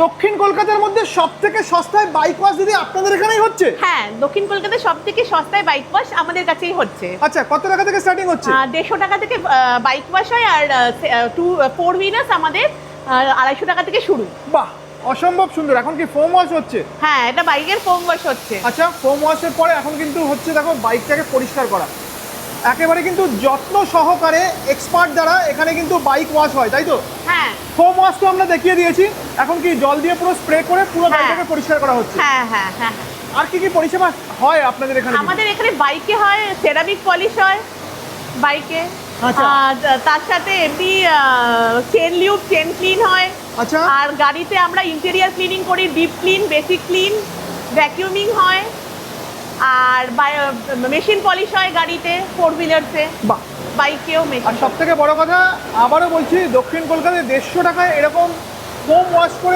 দক্ষিণ কলকাতার মধ্যে সবথেকে সস্তায় বাইক ওয়াশ দিদি আপনাদের এখানেই হচ্ছে? হ্যাঁ, দক্ষিণ কলকাতায় সবথেকে সস্তায় বাইক ওয়াশ আমাদের কাছেই হচ্ছে। আচ্ছা, কত টাকা থেকে স্টার্টিং হচ্ছে? 150 টাকা থেকে বাইক ওয়াশ হয়, আর 4 হুইলার্স আমাদের 250 টাকা থেকে শুরু। বাহ, অসম্ভব সুন্দর। এখন কি ফোম ওয়াশ হচ্ছে? হ্যাঁ, এটা বাইকের ফোম ওয়াশ হচ্ছে। আচ্ছা, ফোম ওয়াশের পরে এখন কিন্তু হচ্ছে দেখো বাইকটাকে পরিষ্কার করা, একেবারে কিন্তু যত্ন সহকারে এক্সপার্ট দ্বারা এখানে কিন্তু বাইক ওয়াশ হয়, তাই তো? হ্যাঁ ফোম ওয়াশ তো আমরা দেখিয়ে দিয়েছি, এখন কি জল দিয়ে পুরো স্প্রে করে পুরো হ্যাঁ। গাড়িটাকে পরিষ্কার করা হচ্ছে? হ্যাঁ হ্যাঁ হ্যাঁ। আর কি কি পরিষেবা হয় আপনাদের এখানে? আমাদের এখানে বাইকে হয় সেরামিক পলিশ হয় বাইকে, আচ্ছা। তার সাথে এমনি চেন লিউব, চেন ক্লিন হয়। আচ্ছা। আর গাড়িতে আমরা ইন্টেরিয়ার ক্লিনিং করি, ডিপ ক্লিন, বেসিক ক্লিন, ভ্যাকিউমিং হয়, আর মেশিন পলিশ হয় গাড়িতে, 4 হুইলার্সে, বাহ। বাইকেও আর মেশিন। সব থেকে বড় কথা, আবারও বলছি, দক্ষিণ কলকাতায় 150 টাকায় এরকম ফোম ওয়াশ করে